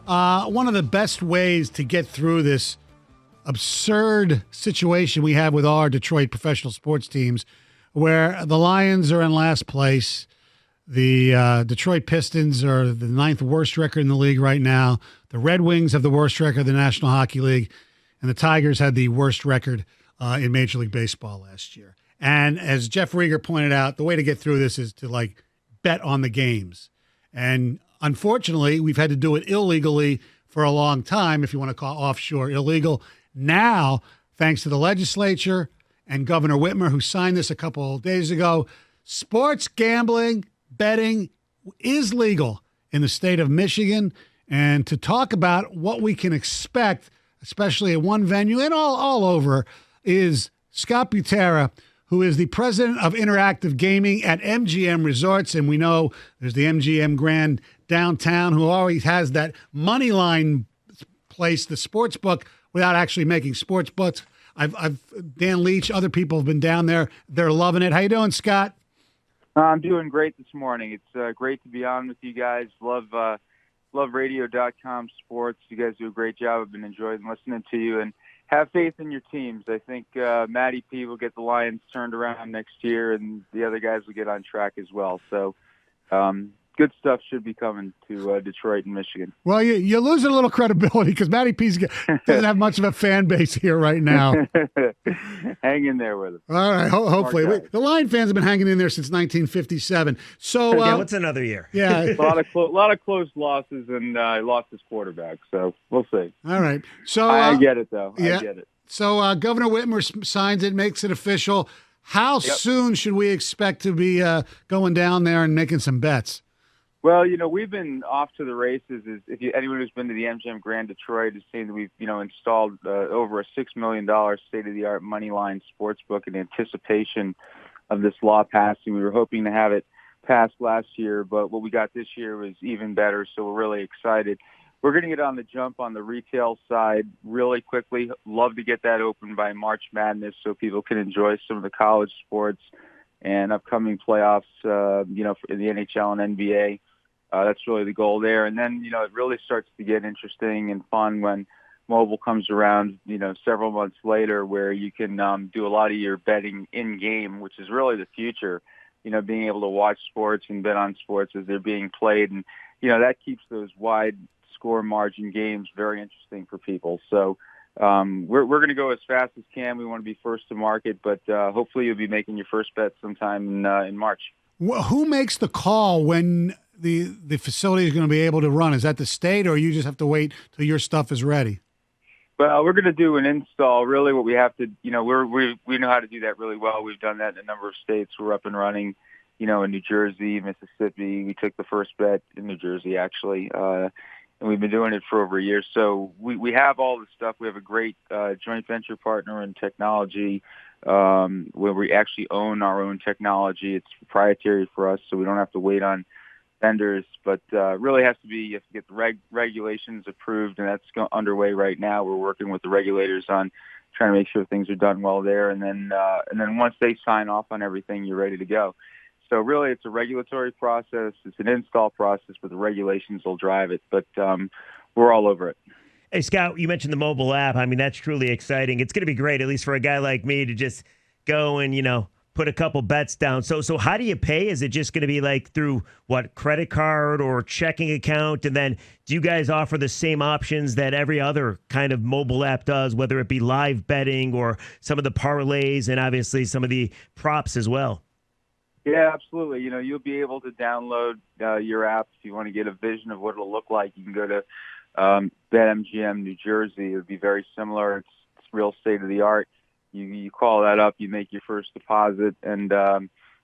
One of the best ways to get through this absurd situation we have with all our Detroit professional sports teams, where the Lions are in last place. The Detroit Pistons are the 9th worst record in the league right now. The Red Wings have the worst record in the National Hockey League. And the Tigers had the worst record in Major League Baseball last year. And as Jeff Rieger pointed out, the way to get through this is to, bet on the games. And unfortunately, we've had to do it illegally for a long time, if you want to call offshore illegal. Now, thanks to the legislature and Governor Whitmer, who signed this a couple of days ago, sports gambling, betting is legal in the state of Michigan. And to talk about what we can expect, especially at one venue and all over, is Scott Butera, who is the president of Interactive Gaming at MGM Resorts. And we know there's the MGM Grand downtown, who always has that money line place, the sports book, without actually making sports books. I've Dan Leach, other people have been down there. They're loving it. How you doing, Scott? I'm doing great this morning. It's great to be on with you guys. Love radio.com sports. You guys do a great job. I've been enjoying listening to you, and have faith in your teams. I think Matty P will get the Lions turned around next year, and the other guys will get on track as well. So good stuff should be coming to Detroit and Michigan. Well, you're losing a little credibility because Matty P doesn't have much of a fan base here right now. Hang in there with him. All right, hopefully. The Lion fans have been hanging in there since 1957. So what's another year? Yeah, a lot of close losses, and lost his quarterback. So we'll see. All right. So I get it, though. Yeah. I get it. So Governor Whitmer signs it, makes it official. How soon should we expect to be going down there and making some bets? Well, we've been off to the races. Anyone who's been to the MGM Grand Detroit has seen that we've, installed over a $6 million state-of-the-art money line sports book in anticipation of this law passing. We were hoping to have it passed last year, but what we got this year was even better, so we're really excited. We're going to get on the jump on the retail side really quickly. Love to get that open by March Madness so people can enjoy some of the college sports and upcoming playoffs, for the NHL and NBA. That's really the goal there. And then, it really starts to get interesting and fun when mobile comes around, several months later, where you can do a lot of your betting in-game, which is really the future, being able to watch sports and bet on sports as they're being played. And, that keeps those wide score margin games very interesting for people. So we're going to go as fast as can. We want to be first to market, but hopefully you'll be making your first bet sometime in March. Well, who makes the call when the facility is going to be able to run? Is that the state, or you just have to wait till your stuff is ready? Well, we're going to do an install. Really, what we have to, we know how to do that really well. We've done that in a number of states. We're up and running, in New Jersey, Mississippi. We took the first bet in New Jersey, actually, and we've been doing it for over a year. So we have all the stuff. We have a great joint venture partner in technology where we actually own our own technology. It's proprietary for us, so we don't have to wait on vendors, but really has to be, you have to get the regulations approved, and that's underway right now. We're working with the regulators on trying to make sure things are done well there, and then once they sign off on everything, you're ready to go. So really, it's a regulatory process. It's an install process, but the regulations will drive it. But we're all over it. Hey, Scott, you mentioned the mobile app. I mean, that's truly exciting. It's going to be great, at least for a guy like me, to just go and, put a couple bets down. So how do you pay? Is it just going to be through credit card or checking account? And then do you guys offer the same options that every other kind of mobile app does, whether it be live betting or some of the parlays and obviously some of the props as well? Yeah, absolutely. You'll be able to download your app if you want to get a vision of what it'll look like. You can go to BetMGM New Jersey. It would be very similar. It's real state-of-the-art. You call that up, you make your first deposit, and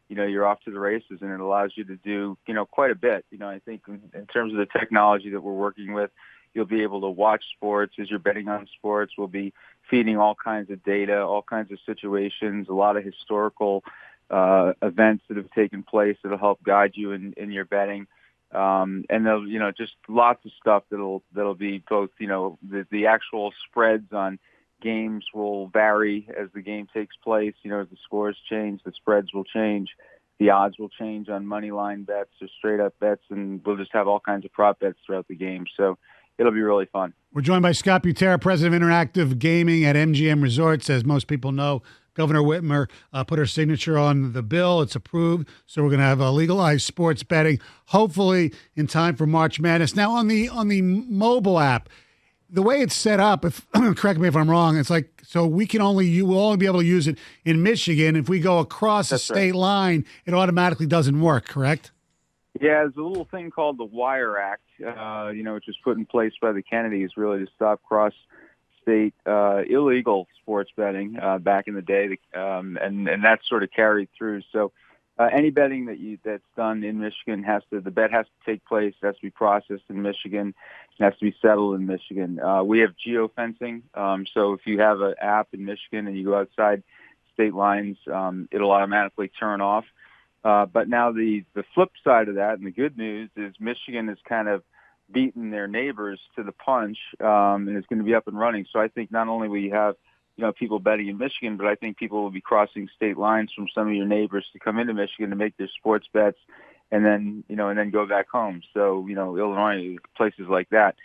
you're off to the races, and it allows you to do quite a bit. I think in terms of the technology that we're working with, you'll be able to watch sports as you're betting on sports. We'll be feeding all kinds of data, all kinds of situations, a lot of historical events that have taken place that'll help guide you in your betting. And they'll, just lots of stuff that'll be both, the actual spreads on games will vary as the game takes place. As the scores change, the spreads will change. The odds will change on money line bets or straight up bets, and we'll just have all kinds of prop bets throughout the game. So it'll be really fun. We're joined by Scott Butera, president of Interactive Gaming at MGM Resorts. As most people know, Governor Whitmer put her signature on the bill. It's approved, so we're going to have a legalized sports betting, hopefully in time for March Madness. Now, on the mobile app, the way it's set up, if correct me if I'm wrong, it's like so we'll only be able to use it in Michigan. If we go across a state line, it automatically doesn't work. Correct? Yeah, there's a little thing called the Wire Act, which was put in place by the Kennedys, really to stop cross-state illegal sports betting back in the day, and that's sort of carried through. So any betting that's done in Michigan the bet has to take place, it has to be processed in Michigan, it has to be settled in Michigan. We have geofencing, so if you have an app in Michigan and you go outside state lines, it'll automatically turn off. But now the flip side of that, and the good news, is Michigan has kind of beaten their neighbors to the punch, and it's going to be up and running. So I think not only will you have people betting in Michigan, but I think people will be crossing state lines from some of your neighbors to come into Michigan to make their sports bets, and then go back home. So Illinois, places like that.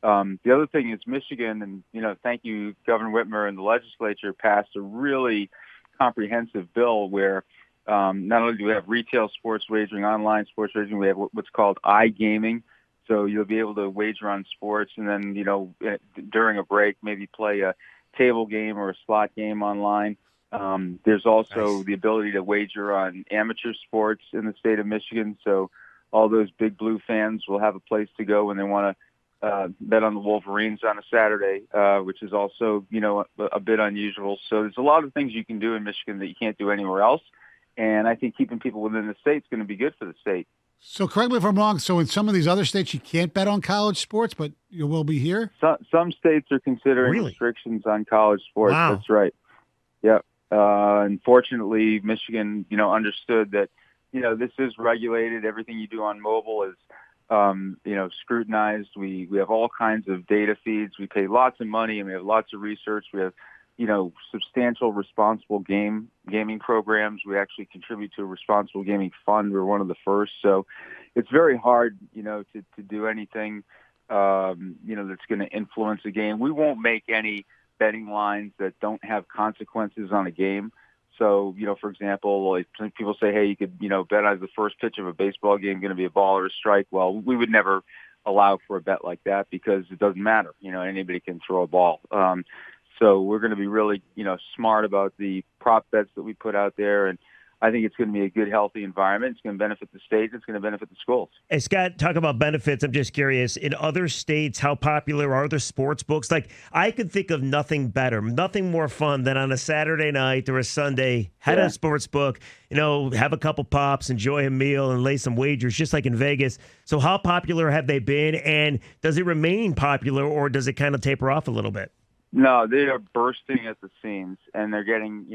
The other thing is Michigan, and thank you, Governor Whitmer and the legislature passed a really comprehensive bill where not only do we have retail sports wagering, online sports wagering, we have what's called iGaming. So you'll be able to wager on sports and then, during a break, maybe play a table game or a slot game online. There's also the ability to wager on amateur sports in the state of Michigan. So all those Big Blue fans will have a place to go when they want to bet on the Wolverines on a Saturday, which is also, a bit unusual. So there's a lot of things you can do in Michigan that you can't do anywhere else. And I think keeping people within the state is going to be good for the state. So correct me if I'm wrong. So in some of these other states, you can't bet on college sports, but you will be here? Some states are considering restrictions on college sports. Wow. That's right. Yep. Unfortunately, Michigan, understood that, this is regulated. Everything you do on mobile is, scrutinized. We have all kinds of data feeds. We pay lots of money, and we have lots of research. We have substantial responsible gaming programs. We actually contribute to a responsible gaming fund. We're one of the first. So it's very hard, to do anything, that's going to influence a game. We won't make any betting lines that don't have consequences on a game. So, for example, like people say, hey, you could, bet on the first pitch of a baseball game going to be a ball or a strike. Well, we would never allow for a bet like that because it doesn't matter. Anybody can throw a ball. So we're going to be really, smart about the prop bets that we put out there. And I think it's going to be a good, healthy environment. It's going to benefit the state. It's going to benefit the schools. Hey, Scott, talk about benefits. I'm just curious. In other states, how popular are the sports books? Like, I could think of nothing better, nothing more fun than on a Saturday night or a Sunday, head a sports book, have a couple pops, enjoy a meal, and lay some wagers, just like in Vegas. So how popular have they been? And does it remain popular, or does it kind of taper off a little bit? No, they are bursting at the seams, and they're getting,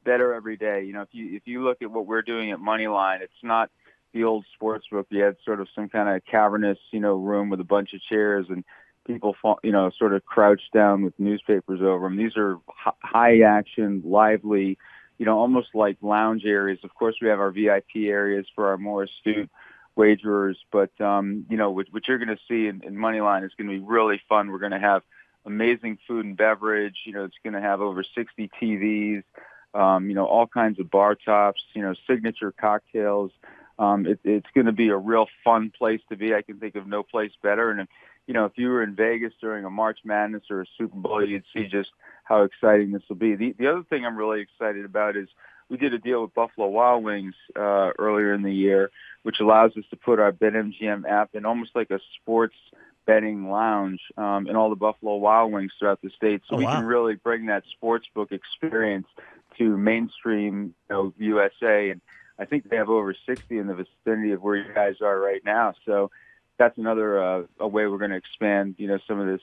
better every day. If you look at what we're doing at Moneyline, it's not the old sports book. You had sort of some kind of cavernous, room with a bunch of chairs and people, sort of crouched down with newspapers over them. These are high action, lively, almost like lounge areas. Of course, we have our VIP areas for our more astute wagerers, but, what you're going to see in Moneyline is going to be really fun. We're going to have amazing food and beverage. It's going to have over 60 TVs, all kinds of bar tops, signature cocktails. It's going to be a real fun place to be. I can think of no place better. And, if you were in Vegas during a March Madness or a Super Bowl, you'd see just how exciting this will be. The other thing I'm really excited about is we did a deal with Buffalo Wild Wings earlier in the year, which allows us to put our BetMGM app in almost like a sports betting lounge in all the Buffalo Wild Wings throughout the state. So we can really bring that sportsbook experience to mainstream USA. And I think they have over 60 in the vicinity of where you guys are right now. So that's another a way we're going to expand, some of this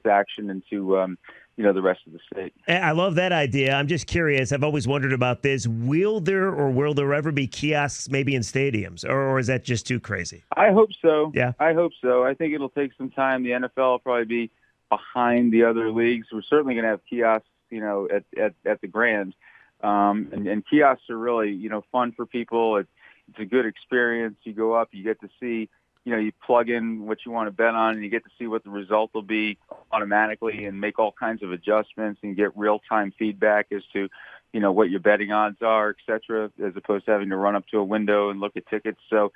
action into, the rest of the state. I love that idea. I'm just curious. I've always wondered about this. Will there ever be kiosks maybe in stadiums, or is that just too crazy? I hope so. Yeah. I hope so. I think it'll take some time. The NFL will probably be behind the other leagues. We're certainly going to have kiosks, at the Grand. And kiosks are really, fun for people. It's a good experience. You go up, you get to see, you plug in what you want to bet on, and you get to see what the result will be automatically, and make all kinds of adjustments and get real-time feedback as to, what your betting odds are, et cetera, as opposed to having to run up to a window and look at tickets. So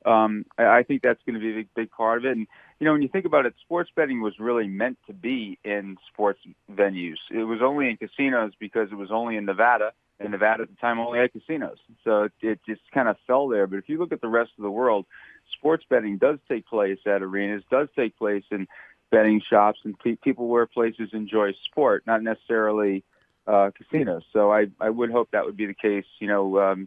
I think that's going to be a big part of it. And, when you think about it, sports betting was really meant to be in sports venues. It was only in casinos because it was only in Nevada, and Nevada at the time only had casinos. So it just kind of fell there. But if you look at the rest of the world, sports betting does take place at arenas, does take place in betting shops, and people where places enjoy sport, not necessarily casinos. So I would hope that would be the case,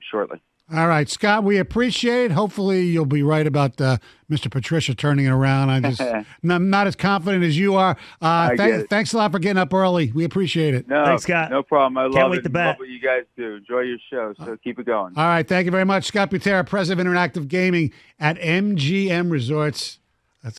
shortly. All right, Scott, we appreciate it. Hopefully you'll be right about Mr. Patricia turning it around. I'm not as confident as you are. Thanks a lot for getting up early. We appreciate it. No, thanks, Scott. No problem. I love wait it. to bet. Love what you guys do. Enjoy your show, so keep it going. All right, thank you very much. Scott Butera, President of Interactive Gaming at MGM Resorts.